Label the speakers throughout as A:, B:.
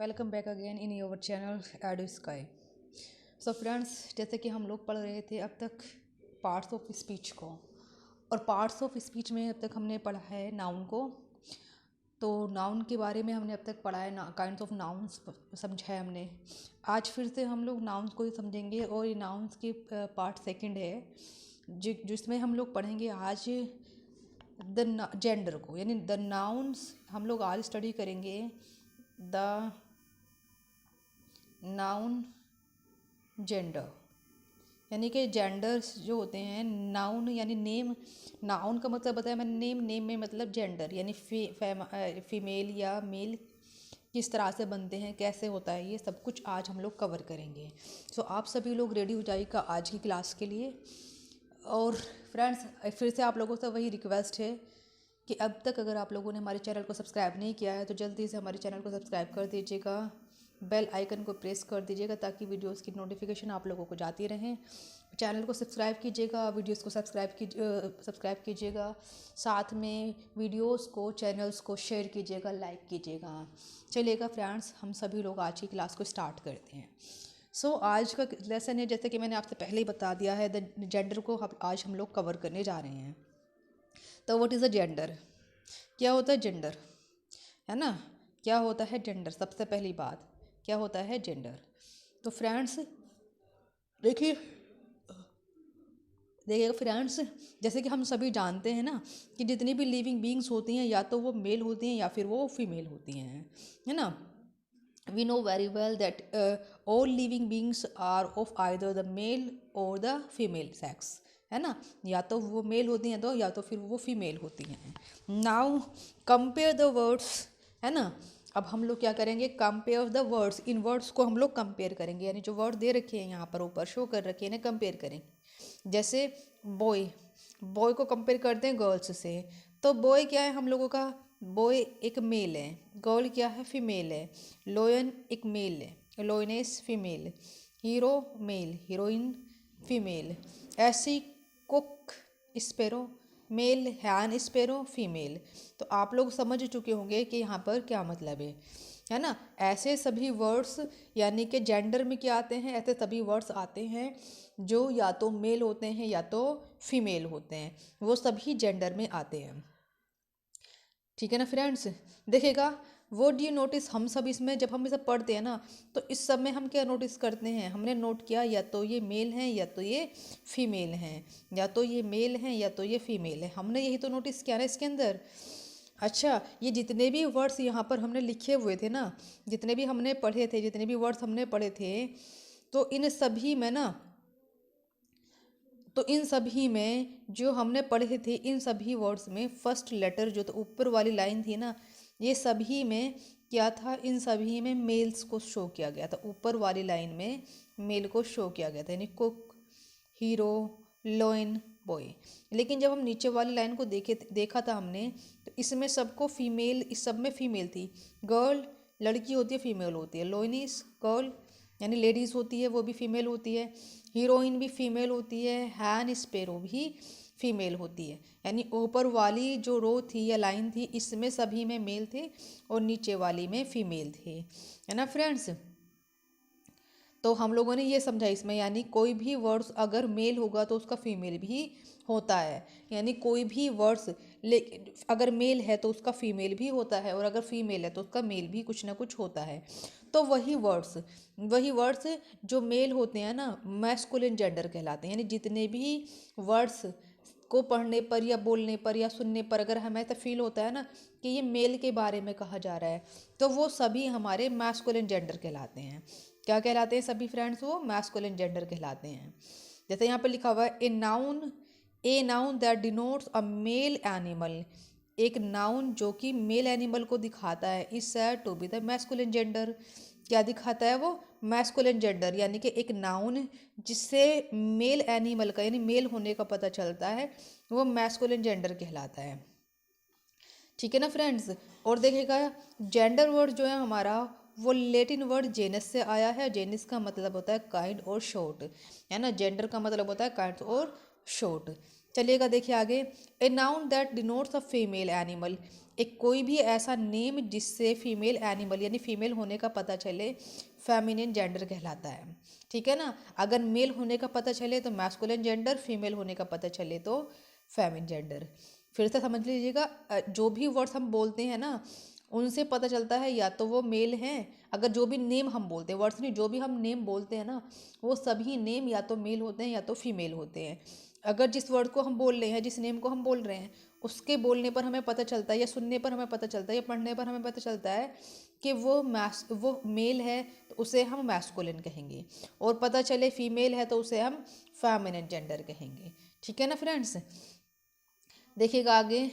A: Welcome back again in your channel edu sky. So friends, जैसे कि हम लोग पढ़ रहे थे अब तक पार्ट्स ऑफ स्पीच को, और पार्ट्स ऑफ स्पीच में अब तक हमने पढ़ा है नाउन को। तो नाउन के बारे में हमने अब तक पढ़ा है, काइंड्स ऑफ नाउन्स समझा है हमने। आज फिर से हम लोग नाउन्स को ही समझेंगे, और ये नाउन्स की पार्ट सेकंड है जिसमें हम लोग पढ़ेंगे आज द जेंडर को, यानी द नाउन्स। हम लोग आज स्टडी करेंगे द नाउन जेंडर, यानी कि जेंडर्स जो होते हैं। नाउन यानी नेम, नाउन का मतलब बताया मैंने नेम, नेम में मतलब जेंडर यानी फीमेल या मेल किस तरह से बनते हैं, कैसे होता है, ये सब कुछ आज हम लोग कवर करेंगे। सो आप सभी लोग रेडी हो जाइएगा आज की क्लास के लिए। और फ्रेंड्स, फिर से आप लोगों से वही रिक्वेस्ट है कि अब तक अगर आप लोगों ने हमारे चैनल को सब्सक्राइब नहीं किया है तो जल्दी से हमारे चैनल को सब्सक्राइब कर दीजिएगा, बेल आइकन को प्रेस कर दीजिएगा ताकि वीडियोस की नोटिफिकेशन आप लोगों को जाती रहें। चैनल को सब्सक्राइब कीजिएगा, वीडियोस को सब्सक्राइब कीजिएगा, साथ में वीडियोस को, चैनल्स को शेयर कीजिएगा, लाइक कीजिएगा। चलिएगा फ्रेंड्स, हम सभी लोग आज की क्लास को स्टार्ट करते हैं। सो आज का लेसन है, जैसे कि मैंने आपसे पहले ही बता दिया है, द जेंडर को आज हम लोग कवर करने जा रहे हैं। तो व्हाट इज़ अ जेंडर? क्या होता है जेंडर, है ना? क्या होता है जेंडर? सबसे पहली बात, क्या होता है जेंडर? तो फ्रेंड्स देखिए देखिएगा फ्रेंड्स, जैसे कि हम सभी जानते हैं ना कि जितनी भी लिविंग बींग्स होती हैं या तो वो मेल होती हैं या फिर वो फीमेल होती हैं, है ना? We know very well that all living beings are of either the male और द फीमेल सेक्स, है ना? या तो वो मेल होती हैं तो या तो फिर वो फीमेल होती हैं। नाउ कंपेयर द वर्ड्स, है ना? अब हम लोग क्या करेंगे, compare the words. In words को हम लोग कंपेयर करेंगे, यानी जो वर्ड दे रखे हैं यहाँ पर ऊपर शो कर रखे हैं इन्हें कंपेयर करेंगे। जैसे बॉय, बॉय को कंपेयर करते हैं गर्ल्स से, तो बॉय क्या है हम लोगों का? बॉय एक मेल है, गर्ल क्या है? फीमेल है। लोयन एक मेल है, lioness female. Hero male, heroine female. ऐसी cock sparrow male, hen sparrow female. तो आप लोग समझ चुके होंगे कि यहाँ पर क्या मतलब है ना? ऐसे सभी वर्ड्स यानी कि जेंडर में क्या आते हैं, ऐसे सभी वर्ड्स आते हैं जो या तो मेल होते हैं या तो फीमेल होते हैं, वो सभी जेंडर में आते हैं। ठीक है ना फ्रेंड्स? देखिएगा, वो डू यू नोटिस, हम सब इसमें जब हम इसे पढ़ते हैं ना तो इस सब में हम क्या नोटिस करते हैं? हमने नोट किया या तो ये मेल हैं या तो ये फीमेल हैं, या तो ये मेल हैं या तो ये फीमेल है। हमने यही तो नोटिस किया ना इसके अंदर। अच्छा, ये जितने भी वर्ड्स यहाँ पर हमने लिखे हुए थे ना, जितने भी हमने पढ़े थे, जितने भी वर्ड्स हमने पढ़े थे, तो इन सभी में ना, तो इन सभी में जो हमने पढ़े थे, इन सभी वर्ड्स में फर्स्ट लेटर जो तो ऊपर वाली लाइन थी ना, ये सभी में क्या था? इन सभी में मेल्स को शो किया गया था। ऊपर वाली लाइन में मेल को शो किया गया था, यानी कुक, हीरो, लोइन, बॉय। लेकिन जब हम नीचे वाली लाइन को देखा था हमने, तो इसमें सबको फीमेल, इस सब में फीमेल थी। गर्ल लड़की होती है, फीमेल होती है। लोइनिस गर्ल यानी लेडीज़ होती है, वो भी फीमेल होती है। हीरोइन भी फीमेल होती है। हैन स्पैरो भी फीमेल होती है। यानी ऊपर वाली जो रो थी या लाइन थी, इसमें सभी में मेल थे और नीचे वाली में फीमेल थे, है ना फ्रेंड्स? तो हम लोगों ने ये समझा इसमें, यानी कोई भी वर्ड्स अगर मेल होगा तो उसका फीमेल भी होता है। यानी कोई भी वर्ड्स लेकिन अगर मेल है तो उसका फीमेल भी होता है, और अगर फीमेल है तो उसका मेल भी कुछ ना कुछ होता है। तो वही वर्ड्स जो मेल होते हैं ना, मैस्कुलिन जेंडर कहलाते हैं। यानी जितने भी वर्ड्स को पढ़ने पर या बोलने पर या सुनने पर अगर हमें ऐसा फील होता है ना कि ये मेल के बारे में कहा जा रहा है, तो वो सभी हमारे मैस्कुलिन जेंडर कहलाते हैं। क्या कहलाते हैं सभी फ्रेंड्स? वो मैस्कुलिन जेंडर कहलाते हैं। जैसे यहाँ पर लिखा हुआ है a noun that denotes a male animal. एक नाउन जो कि मेल एनिमल को दिखाता है is said to be the masculine gender. क्या दिखाता है वो? मैस्कुलिन जेंडर, यानी कि एक नाउन जिससे मेल एनिमल का यानी मेल होने का पता चलता है, वो मैस्कुलिन जेंडर कहलाता है। ठीक है ना फ्रेंड्स? और देखिएगा, जेंडर वर्ड जो है हमारा, वो लेटिन वर्ड जेनस से आया है। जेनस का मतलब होता है काइंड और शॉर्ट, है ना? जेंडर का मतलब होता है काइंड और शॉर्ट। चलिएगा देखिए आगे, a noun that denotes a female animal. एक कोई भी ऐसा नेम जिससे फीमेल एनिमल यानी फीमेल होने का पता चले फेमिनिन जेंडर कहलाता है। ठीक है ना। अगर मेल होने का पता चले तो मैस्कुलिन जेंडर, फीमेल होने का पता चले तो फेमिन जेंडर। फिर से समझ लीजिएगा, जो भी वर्ड्स हम बोलते हैं ना उनसे पता चलता है या तो वो मेल हैं, अगर जो भी नेम हम बोलते हैं, वर्ड्स नहीं, जो भी हम नेम बोलते हैं ना वो सभी नेम या तो मेल होते हैं या तो फीमेल होते हैं। अगर जिस वर्ड को हम बोल रहे हैं, जिस नेम को हम बोल रहे हैं, उसके बोलने पर हमें पता चलता है या सुनने पर हमें पता चलता है या पढ़ने पर हमें पता चलता है कि वो मेल है तो उसे हम मैस्कुलिन कहेंगे, और पता चले फीमेल है तो उसे हम फेमिनिन जेंडर कहेंगे। ठीक है ना फ्रेंड्स। देखिएगा आगे,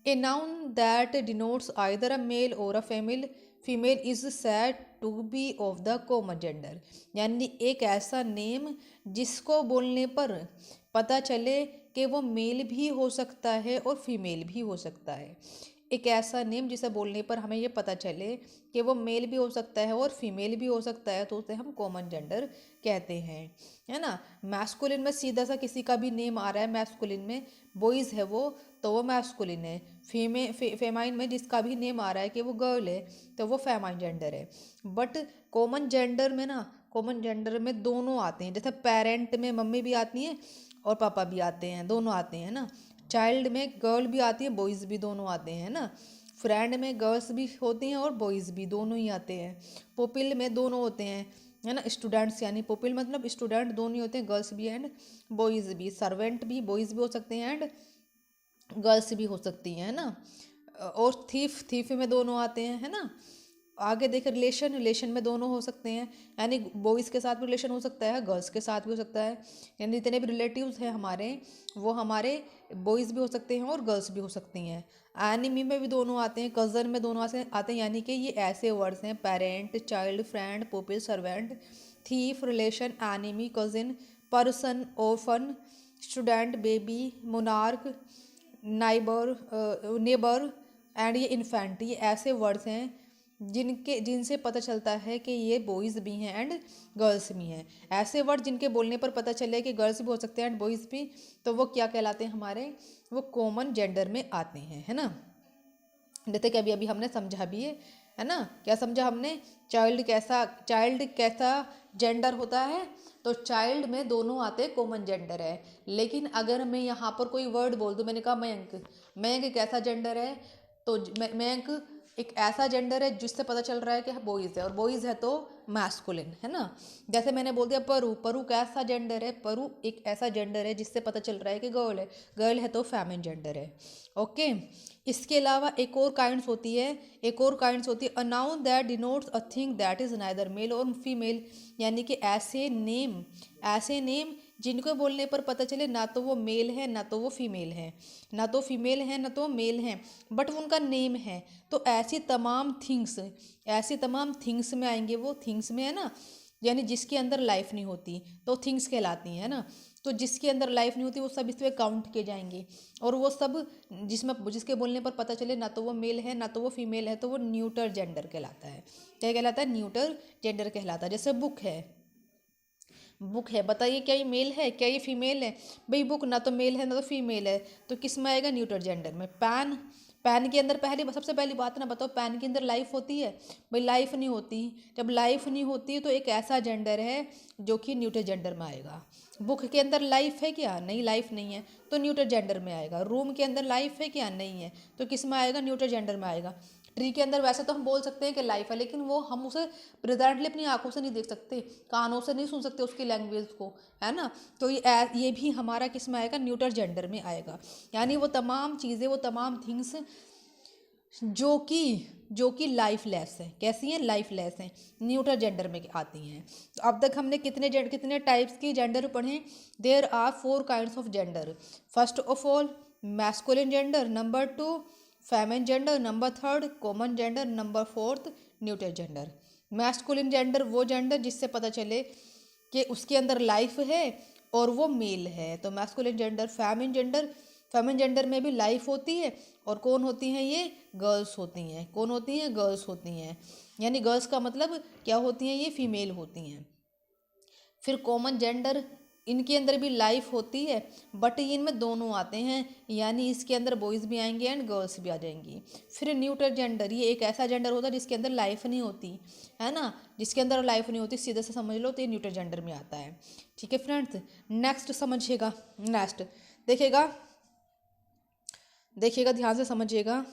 A: a noun that denotes either a male और a female is said to be of the common gender. यानी एक ऐसा नेम जिसको बोलने पर पता चले कि वो मेल भी हो सकता है और फीमेल भी हो सकता है। एक ऐसा नेम जिसे बोलने पर हमें ये पता चले कि वो मेल भी हो सकता है और फीमेल भी हो सकता है तो उसे हम कॉमन जेंडर कहते हैं, है ना। मैस्कुलिन में सीधा सा किसी का भी नेम आ रहा है, मैस्कुलिन में बॉयज़ है वो तो वो मैस्कुलिन है, फेमाइन में जिसका भी नेम आ रहा है कि वो गर्ल है तो वो फेमाइन जेंडर है। बट कॉमन जेंडर में ना, कॉमन जेंडर में दोनों आते हैं, जैसे पेरेंट में मम्मी भी आती हैं और पापा भी आते हैं, दोनों आते हैं ना। चाइल्ड में गर्ल भी आती है, बॉयज़ भी दोनों आते हैं ना। फ्रेंड में गर्ल्स भी होती हैं और बॉयज़ भी दोनों ही आते हैं। पुपिल में दोनों होते हैं, है ना। स्टूडेंट्स यानी पुपिल मतलब स्टूडेंट दोनों ही होते हैं, गर्ल्स भी एंड बॉयज़ भी। सर्वेंट भी बॉयज़ भी हो सकते हैं एंड गर्ल्स भी हो सकती हैं, है ना। और थीफ में दोनों आते हैं, है ना। आगे देखें, रिलेशन में दोनों हो सकते हैं, यानी बॉयज़ के साथ भी रिलेशन हो सकता है, गर्ल्स के साथ भी हो सकता है। यानी जितने भी रिलेटिव्स हैं हमारे, वो हमारे बॉयज़ भी हो सकते हैं और गर्ल्स भी हो सकती हैं। एनिमी में भी दोनों आते हैं, कज़न में दोनों आते हैं, यानी कि ये ऐसे वर्ड्स हैं, parent, child, friend, pupil, servant, thief, relation, enemy, cousin, person, often, student, baby, monarch, neighbour and ये इन्फेंट, ये ऐसे वर्ड्स हैं जिनसे पता चलता है कि ये बॉयज़ भी हैं एंड गर्ल्स भी हैं। ऐसे वर्ड जिनके बोलने पर पता चले कि गर्ल्स भी हो सकते हैं एंड बॉयज़ भी, तो वो क्या कहलाते हैं हमारे, वो कॉमन जेंडर में आते हैं, है ना। जैसे कि अभी अभी हमने समझा भी है ना। क्या समझा हमने, चाइल्ड कैसा जेंडर होता है, तो चाइल्ड में दोनों आते कॉमन जेंडर है। लेकिन अगर मैं यहाँ पर कोई वर्ड बोल दूँ, मैंने कहा मयंक कैसा जेंडर है, तो मयंक एक ऐसा जेंडर है जिससे पता चल रहा है कि बॉयज़ है, और बॉयज़ है तो मैस्कुलिन, है ना। जैसे मैंने बोल दिया परू कैसा जेंडर है, परू एक ऐसा जेंडर है जिससे पता चल रहा है कि गर्ल है तो फेमिनिन जेंडर है। ओके। इसके अलावा एक और काइंड्स होती है a noun that denotes a thing that is neither male और फीमेल। यानी कि ऐसे नेम जिनको बोलने पर पता चले ना तो वो मेल है ना तो वो फीमेल है, ना तो फीमेल है ना तो मेल है, बट उनका नेम है। तो ऐसी तमाम थिंग्स में आएंगे, वो थिंग्स में, है ना। यानी जिसके अंदर लाइफ नहीं होती तो थिंग्स कहलाती हैं ना। तो जिसके अंदर लाइफ नहीं होती वो सब इसमें काउंट किए जाएंगे, और वो सब जिसके बोलने पर पता चले ना तो वो मेल है ना तो वो फीमेल है, तो वो न्यूटर जेंडर कहलाता है। क्या कहलाता है, न्यूटर जेंडर कहलाता है। जैसे बुक है, बताइए क्या ये मेल है, क्या ये फीमेल है। भाई बुक ना तो मेल है ना तो फीमेल है, तो किस में आएगा, न्यूटर जेंडर में। पैन के अंदर सबसे पहली बात ना बताओ, पैन के अंदर लाइफ होती है, भाई लाइफ नहीं होती। जब लाइफ नहीं होती तो एक ऐसा जेंडर है जो कि न्यूटर जेंडर में आएगा। बुक के अंदर लाइफ है क्या, नहीं लाइफ नहीं है तो न्यूटर जेंडर में आएगा। रूम के अंदर लाइफ है क्या, नहीं है तो किस में आएगा, न्यूटर जेंडर में आएगा। ट्री के अंदर वैसे तो हम बोल सकते हैं कि लाइफ है, लेकिन वो हम उसे प्रेजेंटली अपनी आंखों से नहीं देख सकते, कानों से नहीं सुन सकते उसकी लैंग्वेज को, है ना। तो ये भी हमारा किस में आएगा, न्यूटर जेंडर में आएगा। यानी वो तमाम चीज़ें, वो तमाम थिंग्स जो कि लाइफलेस है, कैसी हैं, लाइफलेस हैं, न्यूटर जेंडर में आती हैं। तो अब तक हमने कितने टाइप्स की जेंडर पढ़े। There are 4 kinds of gender. First of all masculine gender, number 2 feminine gender, number 3 common gender, number 4 neuter gender. Masculine gender वो जेंडर जिससे पता चले कि उसके अंदर लाइफ है और वो मेल है, तो मैस्कुलिन जेंडर। फेमिनिन जेंडर में भी लाइफ होती है, और कौन होती हैं, ये गर्ल्स होती हैं। कौन होती हैं, गर्ल्स होती हैं। यानी गर्ल्स का मतलब क्या होती हैं, ये फीमेल होती हैं। फिर कॉमन जेंडर इनके अंदर भी लाइफ होती है, बट इनमें दोनों आते हैं, यानी इसके अंदर बॉयज़ भी आएंगे एंड गर्ल्स भी आ जाएंगी। फिर न्यूट्रल जेंडर, ये एक ऐसा जेंडर होता है जिसके अंदर लाइफ नहीं होती है ना, जिसके अंदर लाइफ नहीं होती, सीधे से समझ लो तो ये न्यूट्रल जेंडर में आता है। ठीक है फ्रेंड्स, नेक्स्ट समझिएगा। नेक्स्ट देखिएगा, देखिएगा ध्यान से समझिएगा।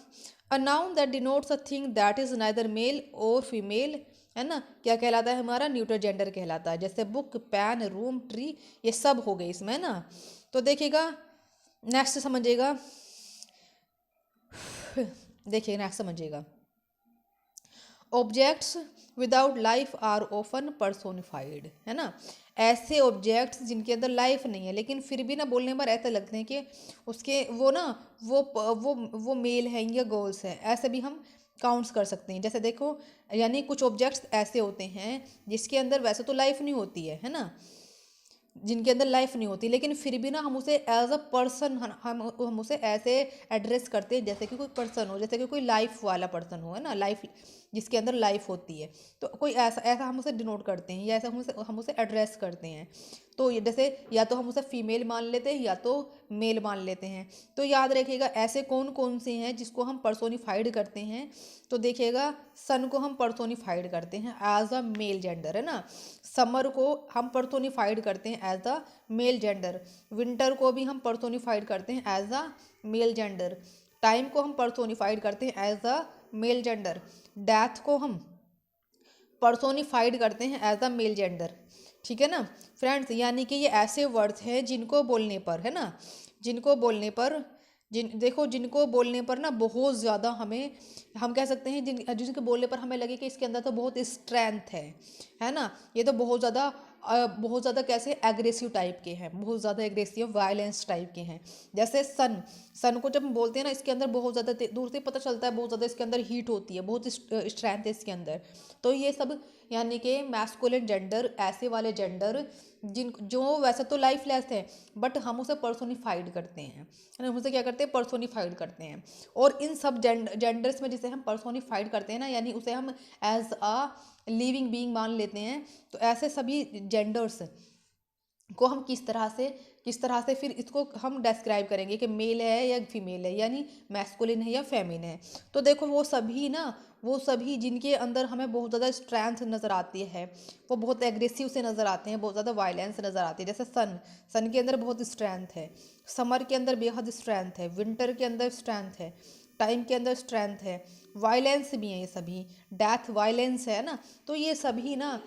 A: A noun that denotes a thing that is neither male और फीमेल, है ना, क्या कहलाता है हमारा? न्यूट्रल जेंडर कहलाता है। जैसे बुक, पैन, रूम, ट्री, ये सब हो गए इसमें, है ना। तो देखिएगा नेक्स्ट समझिएगा, देखिए नेक्स्ट समझिएगा। Objects without life are often personified, है ना। ऐसे ऑब्जेक्ट्स जिनके अंदर लाइफ नहीं है लेकिन फिर भी ना बोलने पर ऐसा लगते हैं कि उसके वो ना वो मेल हैं या गर्ल्स हैं, ऐसे भी हम काउंट्स कर सकते हैं। जैसे देखो, यानी कुछ ऑब्जेक्ट्स ऐसे होते हैं जिसके अंदर वैसे तो लाइफ नहीं होती है ना, जिनके अंदर लाइफ नहीं होती, लेकिन फिर भी ना हम उसे एज अ पर्सन, हम उसे ऐसे एड्रेस करते हैं जैसे कि कोई पर्सन हो, जैसे कि कोई लाइफ वाला पर्सन हो, है ना, लाइफ जिसके अंदर लाइफ होती है। तो कोई ऐसा ऐसा हम उसे डिनोट करते हैं या ऐसा हम उसे एड्रेस करते हैं। तो जैसे या तो हम उसे फीमेल मान लेते हैं या तो मेल मान लेते हैं। तो याद रखिएगा ऐसे कौन कौन से हैं जिसको हम पर्सोनिफाइड करते हैं। तो देखिएगा, सन को हम पर्सोनिफाइड करते हैं एज अ मेल जेंडर, है ना। समर को हम पर्सोनिफाइड करते हैं as a male gender. Winter को भी हम पर्सोनिफाइड करते हैं as a male gender. Time को हम पर्सोनिफाइड करते हैं as a male gender. Death को हम पर्सोनिफाइड करते हैं एज अ मेल जेंडर। ठीक है ना फ्रेंड्स, यानी कि ये ऐसे वर्ड्स हैं जिनको बोलने पर, है ना, जिनको बोलने पर जिनको बोलने पर ना बहुत ज़्यादा हमें, हम कह सकते हैं जिनके बोलने पर हमें लगे कि इसके अंदर तो बहुत स्ट्रेंथ है ना। ये तो बहुत ज़्यादा कैसे एग्रेसिव टाइप के हैं, बहुत ज़्यादा एग्रेसिव वायलेंस टाइप के हैं। जैसे सन को जब हम बोलते हैं ना, इसके अंदर बहुत ज़्यादा दूर से पता चलता है, बहुत ज़्यादा इसके अंदर हीट होती है, बहुत स्ट्रेंथ है इसके अंदर। तो ये सब यानी कि मैस्कुलिन जेंडर, ऐसे वाले जेंडर जो वैसे तो लाइफलेस है बट हम उसे पर्सोनिफाइड करते हैं, हम उसे क्या करते हैं? पर्सोनिफाइड करते हैं। और इन सब जेंडर्स में जिसे हम पर्सोनिफाइड करते हैं ना, यानी उसे हम एज अ लिविंग बीइंग मान लेते हैं। तो ऐसे सभी जेंडर्स को हम किस तरह से फिर इसको हम डिस्क्राइब करेंगे कि मेल है या फीमेल है, यानी मैस्कुलिन है या फेमिन है। तो देखो वो सभी जिनके अंदर हमें बहुत ज़्यादा स्ट्रेंथ नज़र आती है, वो बहुत एग्रेसिव से नज़र आते हैं, बहुत ज़्यादा वायलेंस नज़र आती है। जैसे सन के अंदर बहुत स्ट्रेंथ है, समर के अंदर बेहद स्ट्रेंथ है, विंटर के अंदर स्ट्रेंथ है, टाइम के अंदर स्ट्रेंथ है, वायलेंस भी है ये सभी, डेथ वायलेंस है ना। तो ये सभी ना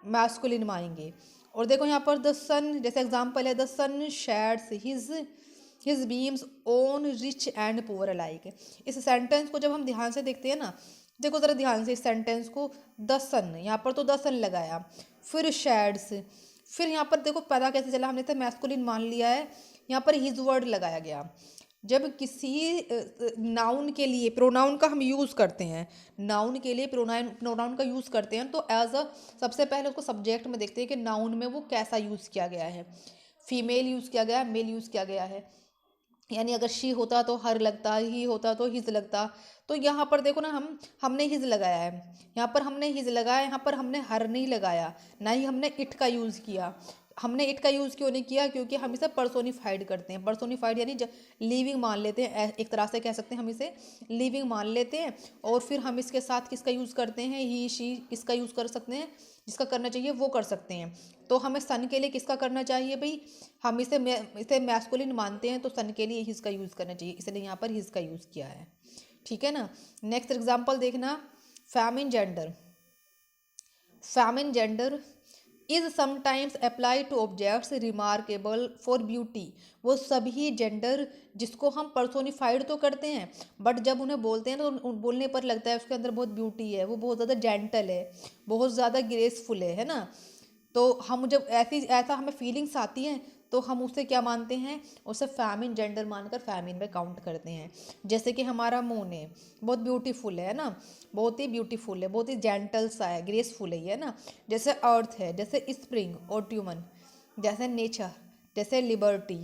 A: मैस्कुलिन में आएंगे। और देखो यहाँ पर द सन, जैसे एग्जाम्पल है, the sun sheds his beams on rich and poor alike. इस सेंटेंस को जब हम ध्यान से देखते हैं ना, देखो ज़रा ध्यान से इस सेंटेंस को, द सन, यहाँ पर तो द सन लगाया, फिर शेड्स, फिर यहाँ पर देखो पता कैसे चला, हमने तो मैस्कुलिन मान लिया है, यहाँ पर हिज वर्ड लगाया गया। जब किसी नाउन के लिए प्रोनाउन का हम यूज़ करते हैं, नाउन के लिए प्रोनाउन का यूज़ करते हैं, तो एज अ सबसे पहले उसको सब्जेक्ट में देखते हैं कि नाउन में वो कैसा यूज़ किया गया है। फीमेल यूज़ किया गया है, मेल यूज़ किया गया है, यानी अगर शी होता तो हर लगता, ही होता तो हिज लगता। तो यहाँ पर देखो ना, हमने हिज लगाया है, यहाँ पर हमने हिज लगाया, यहाँ पर हमने हर नहीं लगाया, ना ही हमने इट का यूज़ किया। हमने इट का यूज़ क्यों नहीं किया? क्योंकि हम इसे पर्सोनिफाइड करते हैं। पर्सोनिफाइड यानी लिविंग मान लेते हैं, एक तरह से कह सकते हैं हम इसे लिविंग मान लेते हैं। और फिर हम इसके साथ किसका यूज़ करते हैं? ही शी, इसका यूज़ कर सकते हैं, जिसका करना चाहिए वो कर सकते हैं। तो हमें सन के लिए किसका करना चाहिए भाई? हम इसे मैस्कुलिन मानते हैं, तो सन के लिए हिज का यूज़ करना चाहिए, इसलिए यहाँ पर हिज का यूज़ किया है। ठीक है ना। नेक्स्ट एग्जाम्पल देखना, feminine gender. Feminine gender is sometimes apply to objects remarkable for beauty. वो सभी जेंडर जिसको हम पर्सोनिफाइड तो करते हैं, बट जब उन्हें बोलते हैं तो बोलने पर लगता है उसके अंदर बहुत ब्यूटी है, वो बहुत ज़्यादा जेंटल है, बहुत ज़्यादा ग्रेसफुल है ना। तो हम जब ऐसा हमें फीलिंग्स आती हैं तो हम उसे क्या मानते हैं? उसे फेमिन जेंडर मानकर फेमिन में काउंट करते हैं। जैसे कि हमारा मून है, बहुत ब्यूटीफुल है ना, बहुत ही ब्यूटीफुल है, बहुत ही जेंटल सा है, ग्रेसफुल है ना। जैसे अर्थ है, जैसे स्प्रिंग और ट्यूमन, जैसे नेचर, जैसे लिबर्टी,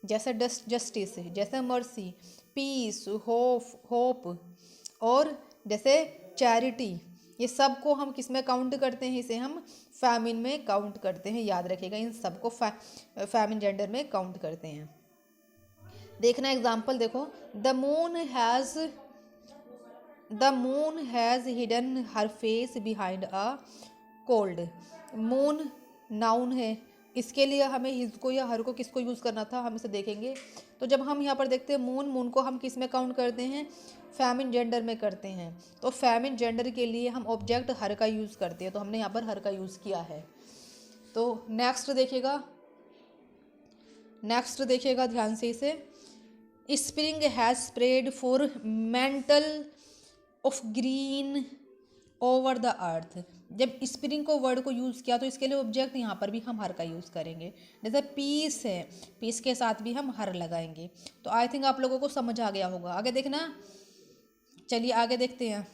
A: जैसे जस्टिस, जैसे मर्सी, पीस, होप, और जैसे चैरिटी, ये सब को हम किस में काउंट करते हैं, इसे हम फैमिन में काउंट करते हैं, याद रखिएगा इन सबको फैमिन जेंडर में काउंट करते हैं। देखना एग्जाम्पल देखो, the moon has hidden her face behind a cold. Moon noun है, इसके लिए हमें इसको या हर को किसको यूज़ करना था, हम इसे देखेंगे। तो जब हम यहाँ पर देखते हैं मून, मून को हम किस में काउंट करते हैं, फैमिन जेंडर में करते हैं। तो फैमिन जेंडर के लिए हम ऑब्जेक्ट हर का यूज़ करते हैं, तो हमने यहाँ पर हर का यूज़ किया है। तो नेक्स्ट देखिएगा ध्यान से इसे। Spring has spread for mental of green over the earth. जब स्प्रिंग को वर्ड को यूज़ किया तो इसके लिए ऑब्जेक्ट यहाँ पर भी हम हर का यूज़ करेंगे। जैसे पीस है, पीस के साथ भी हम हर लगाएंगे। तो आई थिंक आप लोगों को समझ आ गया होगा। आगे देखना, चलिए आगे देखते हैं।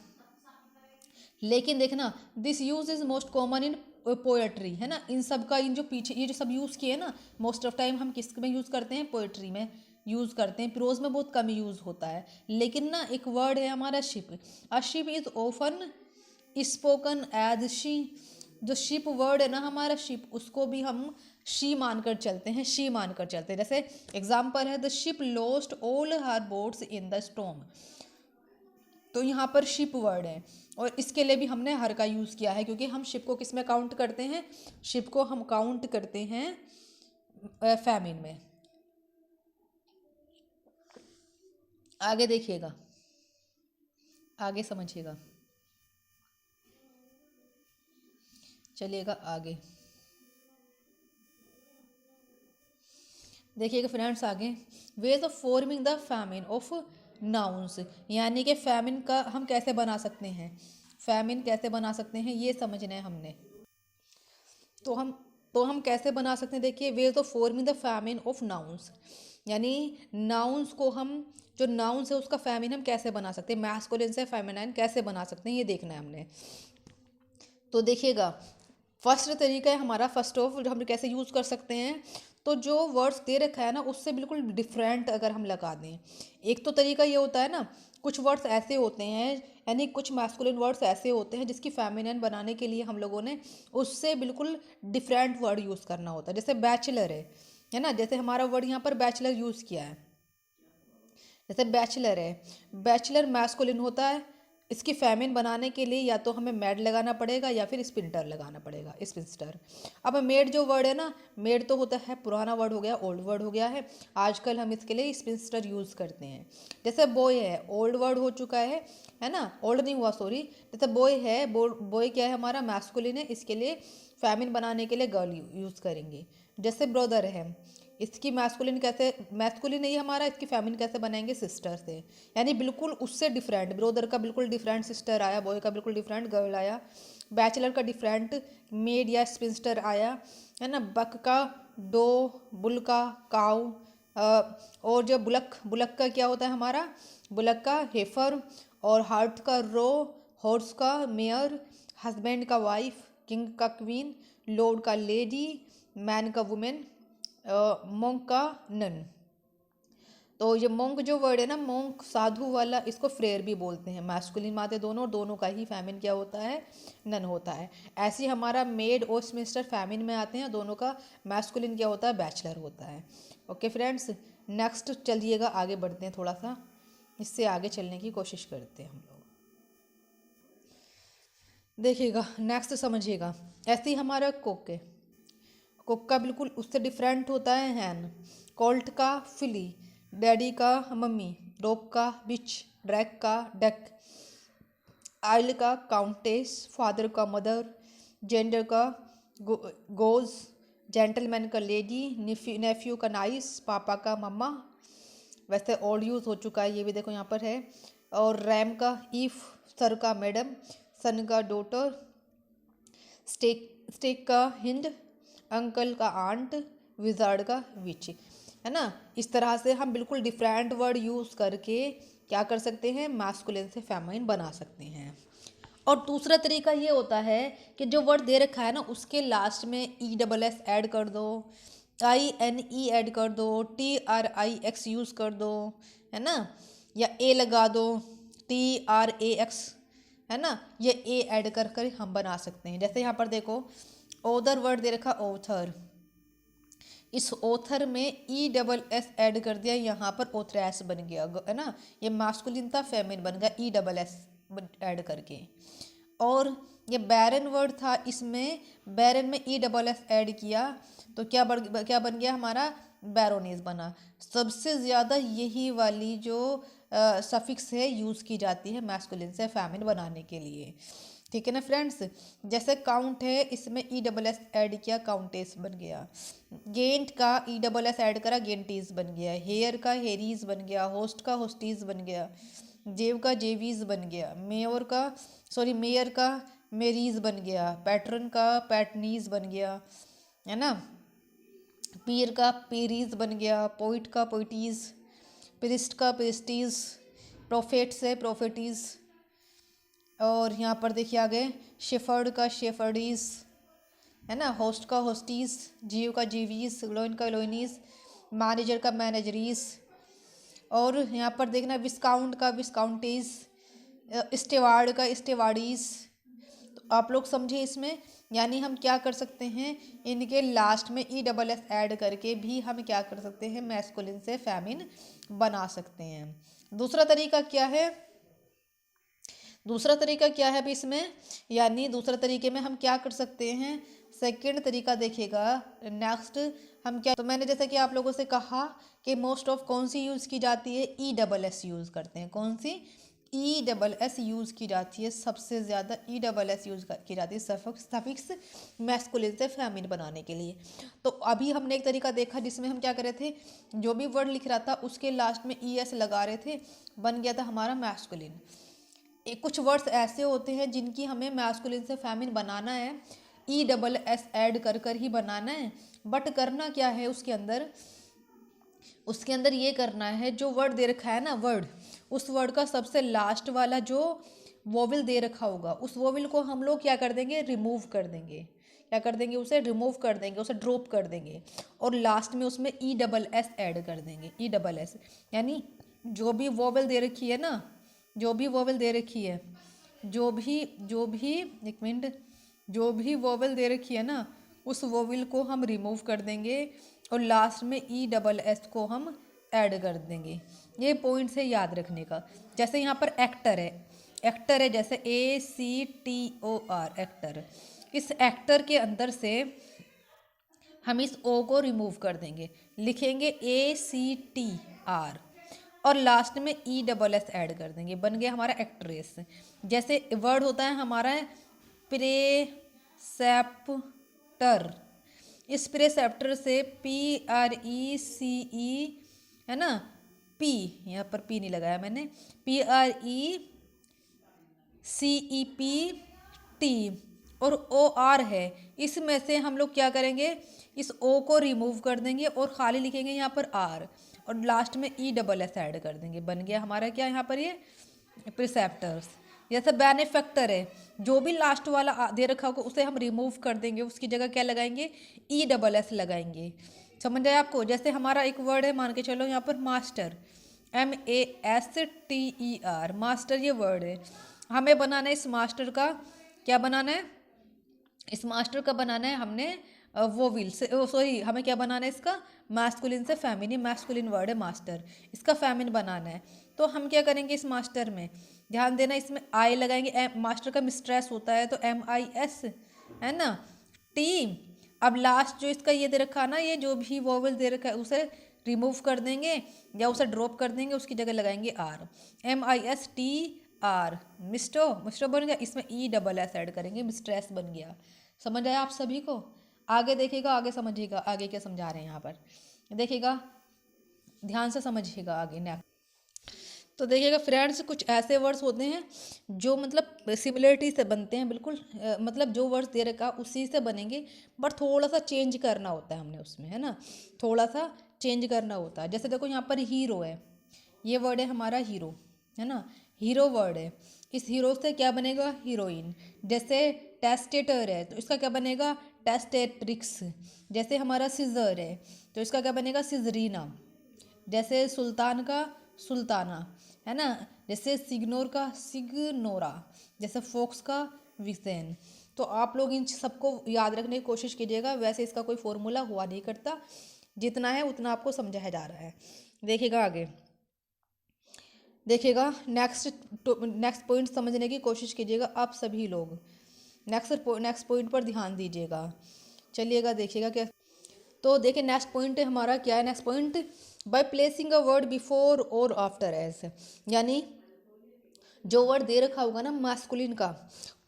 A: लेकिन देखना, this use is most common in poetry, है ना। इन सब का इन जो पीछे ये जो सब यूज़ किए ना, मोस्ट ऑफ टाइम हम किस में यूज़ करते हैं, पोएट्री में यूज़ करते हैं। प्रोज में बहुत कम यूज़ होता है। लेकिन ना एक वर्ड है हमारा ship. A ship is often spoken as she. जो शिप वर्ड है ना हमारा शिप, उसको भी हम शी मानकर चलते हैं, शी मानकर चलते हैं। जैसे एग्जाम्पल है, the ship lost all her boats in the storm. तो यहाँ पर शिप वर्ड है और इसके लिए भी हमने हर का यूज़ किया है, क्योंकि हम शिप को किस में काउंट करते हैं, शिप को हम काउंट करते हैं फैमिन में। आगे देखिएगा, आगे समझिएगा, चलिएगा आगे देखिएगा फ्रेंड्स। आगे ways of forming the famine of nouns, यानी कि फैमिन का हम कैसे बना सकते हैं, फैमिन कैसे बना सकते हैं ये समझना है हमने। तो हम कैसे बना सकते हैं, देखिए, ways of forming the famine of nouns, यानी नाउन्स को हम, जो नाउन्स है उसका फैमिन हम कैसे बना सकते हैं, मैस्कुलिन से फेमिनाइन कैसे बना सकते हैं, ये देखना है हमने। तो देखिएगा, फर्स्ट तरीका है हमारा, फर्स्ट ऑफ हम कैसे यूज़ कर सकते हैं। तो जो वर्ड्स दे रखा है ना उससे बिल्कुल डिफरेंट अगर हम लगा दें। एक तो तरीका ये होता है ना, कुछ वर्ड्स ऐसे होते हैं, यानी कुछ मैस्कुलिन वर्ड्स ऐसे होते हैं जिसकी फेमिनिन बनाने के लिए हम लोगों ने उससे बिल्कुल डिफरेंट वर्ड यूज़ करना होता है। जैसे बैचलर है ना, जैसे हमारा वर्ड यहाँ पर बैचलर यूज़ किया है। जैसे बैचलर है, बैचलर मैस्कुलिन होता है, इसकी फेमिन बनाने के लिए या तो हमें मेड लगाना पड़ेगा या फिर स्पिंटर लगाना पड़ेगा, स्पिंस्टर। अब मेड जो वर्ड है ना, मेड तो होता है पुराना वर्ड हो गया, ओल्ड वर्ड हो गया है। आजकल हम इसके लिए स्पिंस्टर यूज़ करते हैं। जैसे बॉय है, ओल्ड वर्ड हो चुका है ना, ओल्ड नहीं हुआ सॉरी। जैसे बॉय है, बॉय क्या है हमारा, मैस्कुलिन है, इसके लिए फेमिन बनाने के लिए गर्ल यूज़ करेंगे। जैसे ब्रदर है, इसकी मैस्कुलिन नहीं हमारा, इसकी फेमिन कैसे बनाएंगे, सिस्टर से, यानी बिल्कुल उससे डिफरेंट। ब्रोदर का बिल्कुल डिफरेंट सिस्टर आया, बॉय का बिल्कुल डिफरेंट गर्ल आया, बैचलर का डिफरेंट मेड या स्पिंस्टर आया, है ना। बक का डो, बुल का काउ, और जो बुलक का क्या होता है हमारा, बुलक का हेफर, और हार्ट का रो, हॉर्स का मेयर, हस्बैंड का वाइफ, किंग का क्वीन, लॉर्ड का लेडी, मैन का वुमेन, मोंक का नन। तो ये मोंक जो वर्ड है ना, मोंक साधु वाला, इसको फ्रेयर भी बोलते हैं। मैस्कुलिन माते दोनों, और दोनों का ही फेमिन क्या होता है, नन होता है। ऐसे ही हमारा मेड और स्मिस्टर फेमिन में आते हैं, दोनों का मैस्कुलिन क्या होता है, बैचलर होता है। ओके फ्रेंड्स, नेक्स्ट चलिएगा, आगे बढ़ते हैं, थोड़ा सा इससे आगे चलने की कोशिश करते हैं हम लोग। देखिएगा नेक्स्ट समझिएगा, ऐसे ही हमारा कुक है, कुक का बिल्कुल उससे डिफरेंट होता है हैन, कोल्ट का फिली, डैडी का मम्मी, डॉग का बिच, ड्रैग का डक, आइल का काउंटेस, फादर का मदर, जेंडर का गोज, जेंटलमैन का लेडी, नेफ्यू का नाइस, पापा का मम्मा। वैसे ओल्ड यूज़ हो चुका है, ये भी देखो यहाँ पर है। और रैम का ईफ, सर का मैडम, सन का डॉटर, स्टेक का हिंद, अंकल का आंट, विजार्ड का विच, है ना। इस तरह से हम बिल्कुल डिफरेंट वर्ड यूज़ करके क्या कर सकते हैं, मैस्कुलिन से फेमाइन बना सकते हैं। और दूसरा तरीका ये होता है कि जो वर्ड दे रखा है ना उसके लास्ट में ESS ऐड कर दो, INE ऐड कर दो, TRIX यूज़ कर दो, है ना, या ए लगा दो, TRAX, है ना, ये ए ऐड कर कर हम बना सकते हैं। जैसे यहाँ पर देखो ऑदर वर्ड दे रखा ऑथर, इस ऑथर में ई डबल एस ऐड कर दिया, यहाँ पर ऑथरेस बन गया, है ना, ये मास्कुलिन था फेमिन बन गया ई डबल एस ऐड करके। और ये बैरन वर्ड था, इसमें बैरन में ई डबल एस ऐड किया तो क्या बन गया हमारा, बैरोनेस बना। सबसे ज़्यादा यही वाली जो सफिक्स है यूज़ की जाती है मैस्कुलिन से फेमिन बनाने के लिए, ठीक है ना फ्रेंड्स। जैसे काउंट है, इसमें ई डबल एस ऐड किया, काउंटेस बन गया। गेंट का ई डबल एस ऐड करा, गेंटीज बन गया। हेयर का हेरीज बन गया। होस्ट का होस्टीज बन गया। जेव का जेवीज बन गया। मेयर का मेरीज बन गया। पैटर्न का पैटनीज बन गया, है ना। पीर का पीरीज बन गया। पोइट का पोइटीज। प्रिस्ट का प्रिस्टीज। प्रोफेट से प्रोफेटीज। और यहाँ पर देखिए आगे शेफर्ड का शेफर्डीज, है ना। होस्ट का होस्टीज। जीव का जीवीज। लोइन का लोइनीज। मैनेजर का मैनेजरीज। और यहाँ पर देखना विस्काउंट का विस्काउंटीज। स्टेवार्ड का स्टेवार्डीज। तो आप लोग समझे इसमें, यानी हम क्या कर सकते हैं, इनके लास्ट में ई डबल एस ऐड करके भी हम क्या कर सकते हैं, मैस्कुलिन से फेमिन बना सकते हैं। दूसरा तरीका क्या है अभी इसमें, यानी दूसरा तरीके में हम क्या कर सकते हैं, सेकंड तरीका देखिएगा नेक्स्ट हम क्या, तो मैंने जैसा कि आप लोगों से कहा कि मोस्ट ऑफ कौन सी यूज़ की जाती है, ई डबल एस यूज़ करते हैं। कौन सी, ई डबल एस यूज़ की जाती है, सबसे ज़्यादा ई डबल एस यूज़ की जाती है सफिक्स मैस्कुलिन से फेमिन बनाने के लिए। तो अभी हमने एक तरीका देखा जिसमें हम क्या कर रहे थे, जो भी वर्ड लिख रहा था उसके लास्ट में ई एस लगा रहे थे, बन गया था हमारा मैस्कुलिन। कुछ वर्ड्स ऐसे होते हैं जिनकी हमें मैस्कुलिन से फेमिन बनाना है, ई डबल एस ऐड कर कर ही बनाना है। बट करना क्या है उसके अंदर ये करना है, जो वर्ड दे रखा है ना वर्ड, उस वर्ड का सबसे लास्ट वाला जो वोवेल दे रखा होगा, उस वोवेल को हम लोग क्या कर देंगे, रिमूव कर देंगे। क्या कर देंगे, उसे रिमूव कर देंगे, उसे ड्रॉप कर देंगे, और लास्ट में उसमें ई डबल एस ऐड कर देंगे। ई डबल एस यानी जो भी वोवेल दे रखी है ना, जो भी वोवेल दे रखी है, जो भी एक मिनट, जो भी वोवेल दे रखी है ना, उस वोवेल को हम रिमूव कर देंगे और लास्ट में ई डबल एस को हम ऐड कर देंगे। ये पॉइंट्स है याद रखने का। जैसे यहाँ पर एक्टर है, जैसे ACTOR एक्टर, इस एक्टर के अंदर से हम इस ओ को रिमूव कर देंगे, लिखेंगे ACTR और लास्ट में ई डबल एस ऐड कर देंगे, बन गया हमारा एक्ट्रेस। जैसे वर्ड होता है हमारा प्रेसेप्टर, इस प्रेसेप्टर से PRECE, है ना, पी, यहाँ पर पी नहीं लगाया मैंने, PRECEPT और OR है, इसमें से हम लोग क्या करेंगे, इस ओ को रिमूव कर देंगे और खाली लिखेंगे यहाँ पर R और लास्ट में ई डबल एस ऐड कर देंगे, बन गया हमारा क्या यहाँ पर ये प्रिसेप्टर्स। जैसे बेनिफैक्टर है, जो भी लास्ट वाला दे रखा होगा उसे हम रिमूव कर देंगे, उसकी जगह क्या लगाएंगे, ई डबल एस लगाएंगे। समझ आया आपको। जैसे हमारा एक वर्ड है, मान के चलो यहाँ पर मास्टर, MASTER, मास्टर ये वर्ड है, हमें बनाना है इस मास्टर का, क्या बनाना है, इस मास्टर का बनाना है हमने वोविल से, सॉरी हमें क्या बनाना है इसका, मैस्कुलिन से फेमिनिन, मैस्कुलिन वर्ड है मास्टर, इसका फेमिन बनाना है। तो हम क्या करेंगे, इस मास्टर में ध्यान देना, इसमें आई लगाएंगे, मास्टर का मिस्ट्रेस होता है तो MIS, है ना, टी। अब लास्ट जो इसका ये दे रखा है ना, ये जो भी वोवेल दे रखा है उसे रिमूव कर देंगे या उसे ड्रॉप कर देंगे, उसकी जगह लगाएंगे R, MISTR, मिस्टो बन गया, इसमें ई डबल एस ऐड करेंगे, मिस्ट्रेस बन गया। समझ आया आप सभी को। आगे देखिएगा, आगे समझिएगा, आगे क्या समझा रहे हैं यहाँ पर देखिएगा, ध्यान से समझिएगा आगे नेक्स्ट। तो देखिएगा फ्रेंड्स, कुछ ऐसे वर्ड्स होते हैं जो मतलब सिमिलरिटी से बनते हैं, बिल्कुल मतलब जो वर्ड्स दे रखा उसी से बनेंगे, बट थोड़ा सा चेंज करना होता है हमने उसमें, है ना, थोड़ा सा चेंज करना होता है। जैसे देखो यहाँ पर हीरो है, ये वर्ड है हमारा हीरो, है ना, हीरो वर्ड है, इस हीरो से क्या बनेगा, हीरोइन। जैसे टेस्टेटर है तो इसका क्या बनेगा, टेस्टेट्रिक्स। जैसे हमारा सिजर है तो इसका क्या बनेगा, सिजरीना। जैसे सुल्तान का सुल्ताना, है ना। जैसे सिग्नोर का सिग्नोरा, जैसे फोक्स का विसेन। तो आप लोग इन सबको याद रखने की कोशिश कीजिएगा। वैसे इसका कोई फॉर्मूला हुआ नहीं करता, जितना है उतना आपको समझाया जा रहा है। देखिएगा आगे, देखिएगा नेक्स्ट पॉइंट समझने की कोशिश कीजिएगा आप सभी लोग। नेक्स्ट पॉइंट पर ध्यान दीजिएगा। चलिएगा देखिएगा क्या। तो देखिए नेक्स्ट पॉइंट हमारा क्या है। Next point, by placing a word before और आफ्टर एस, यानी जो वर्ड दे रखा होगा ना मास्कुलिन का,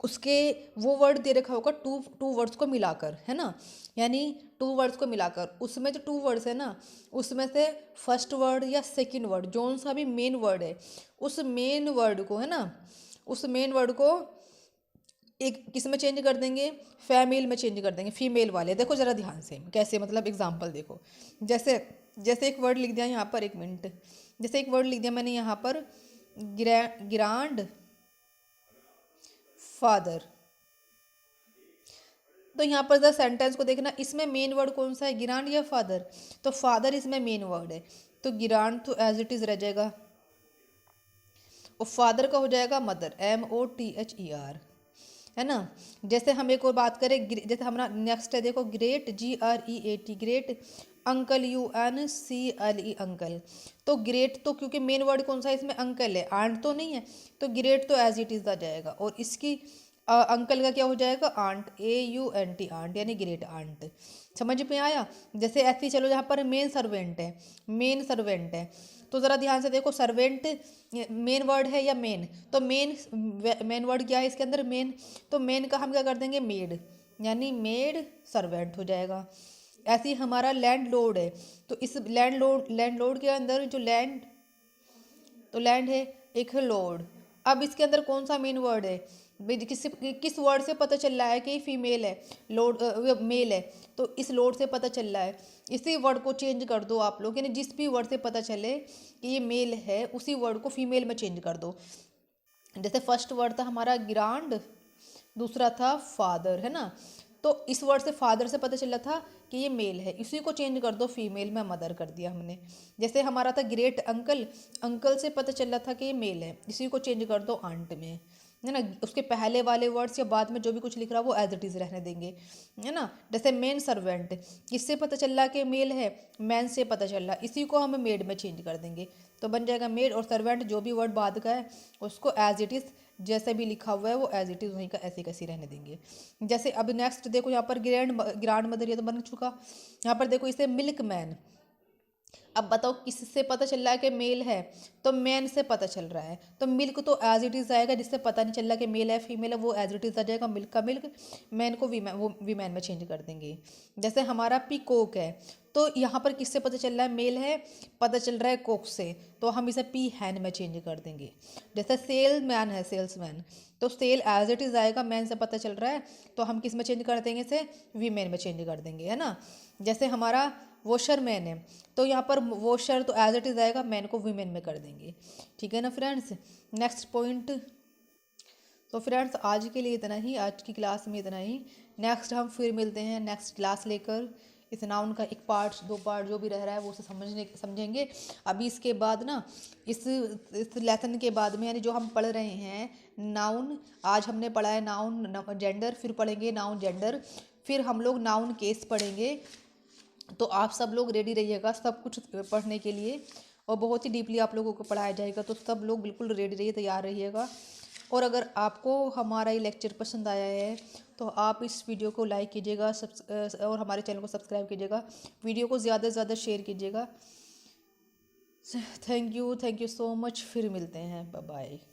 A: उसके वो वर्ड दे रखा होगा टू टू वर्ड्स को मिलाकर, है ना। यानी टू वर्ड्स को मिलाकर, उसमें जो टू वर्ड्स है ना, उसमें से फर्स्ट वर्ड या सेकंड वर्ड जो सा भी मेन वर्ड है, उस मेन वर्ड को, है ना, उस मेन वर्ड को एक किस में चेंज कर देंगे, फीमेल में चेंज कर देंगे, फीमेल वाले। देखो ज़रा ध्यान से कैसे, मतलब एग्जांपल देखो। जैसे जैसे एक वर्ड लिख दिया यहाँ पर, एक मिनट, जैसे एक वर्ड लिख दिया मैंने यहाँ पर, ग्रांड फादर। तो यहाँ पर द सेंटेंस को देखना, इसमें मेन वर्ड कौन सा है, ग्रांड या फादर। तो फादर इसमें मेन वर्ड है, तो ग्रांड तो एज इट इज रह जाएगा, और फादर का हो जाएगा मदर, MOTHER, है ना। जैसे हम एक और बात करें, जैसे हमारा नेक्स्ट है देखो, great GREAT, great, uncle UNCLE, uncle. तो ग्रेट तो क्योंकि मेन वर्ड कौन सा है इसमें, अंकल है, आंट तो नहीं है, तो ग्रेट तो एज इट इज आ जाएगा। और इसकी अंकल का क्या हो जाएगा, आंट, AUNT, आंट, यानी ग्रेट आंट। समझ में आया। जैसे ऐसे ही चलो, यहाँ पर मेन सर्वेंट है, मेन सर्वेंट है, तो ज़रा ध्यान से देखो, सर्वेंट मेन वर्ड है या मेन, तो मेन वर्ड क्या है इसके अंदर, मेन। तो मेन का हम क्या कर देंगे, मेड, यानी मेड सर्वेंट हो जाएगा। ऐसे ही हमारा लैंडलॉर्ड है, तो इस लैंडलॉर्ड के अंदर जो लैंड, तो लैंड है, एक है लॉर्ड। अब इसके अंदर कौन सा मेन वर्ड है, किस वर्ड से पता चल रहा है कि फीमेल है, लॉर्ड मेल है, तो इस लॉर्ड से पता चल रहा है। इसी वर्ड को चेंज कर दो आप लोग, यानी जिस भी वर्ड से पता चले कि ये मेल है, उसी वर्ड को फीमेल में चेंज कर दो। जैसे फर्स्ट वर्ड था हमारा ग्रांड, दूसरा था फादर, है ना। तो इस वर्ड से फादर से पता चला था कि ये मेल है, इसी को चेंज कर दो फीमेल में, मदर कर दिया हमने। जैसे हमारा था ग्रेट अंकल, अंकल से पता चला था कि ये मेल है, इसी को चेंज कर दो आंट में, है ना। उसके पहले वाले वर्ड्स या बाद में जो भी कुछ लिख रहा है वो एज इट इज रहने देंगे, है ना। जैसे मेन सर्वेंट, किससे पता चल रहा कि मेल है, मैन से पता चल रहा, इसी को हम मेड में चेंज कर देंगे, तो बन जाएगा मेड। और सर्वेंट जो भी वर्ड बाद का है उसको एज इट इज़ जैसे भी लिखा हुआ है वो एज इट इज़ वहीं का ऐसे कैसे रहने देंगे। जैसे अब नेक्स्ट देखो, यहाँ पर ग्रांड मदर ये तो बन चुका। यहाँ पर देखो इसे मिल्क मैन। अब बताओ किससे पता चल रहा है कि मेल है, तो मैन से पता चल रहा है, तो मिल्क तो एज इट इज आएगा, जिससे पता नहीं चल रहा कि मेल है फीमेल है, वो एज इट इज आ जाएगा, मिल्क का मिल्क, मैन को वीमैन में चेंज कर देंगे। जैसे हमारा पीकॉक है, तो यहाँ पर किससे पता चल रहा है, मेल है, पता चल रहा है कोक से, तो हम इसे पी हैन में चेंज कर देंगे। जैसे सेल मैन है, सेल्समैन, तो सेल एज इट इज आएगा, मैन से पता चल रहा है, तो हम किस में चेंज कर देंगे, इसे वीमेन में चेंज कर देंगे, है ना। जैसे हमारा वॉशर मैन है, तो यहाँ पर वॉशर तो एज इट इज आएगा, मैन को वीमेन में कर देंगे, ठीक है ना फ्रेंड्स। Next point. तो फ्रेंड्स आज के लिए इतना ही, आज की क्लास में इतना ही। नेक्स्ट हम फिर मिलते हैं नेक्स्ट क्लास लेकर, इस नाउन का एक पार्ट, दो पार्ट जो भी रह रहा है वो उसे समझेंगे। अभी इसके बाद ना, इस लेसन के बाद में, यानी जो हम पढ़ रहे हैं नाउन, आज हमने पढ़ा है नाउन जेंडर, फिर पढ़ेंगे नाउन जेंडर, फिर हम लोग नाउन केस पढ़ेंगे। तो आप सब लोग रेडी रहिएगा सब कुछ पढ़ने के लिए, और बहुत ही डीपली आप लोगों को पढ़ाया जाएगा, तो सब लोग बिल्कुल रेडी रहिए, तैयार रहिएगा। और अगर आपको हमारा ये लेक्चर पसंद आया है तो आप इस वीडियो को लाइक कीजिएगा, और हमारे चैनल को सब्सक्राइब कीजिएगा, वीडियो को ज़्यादा से ज़्यादा शेयर कीजिएगा। थैंक यू सो मच, फिर मिलते हैं, बाय बाय।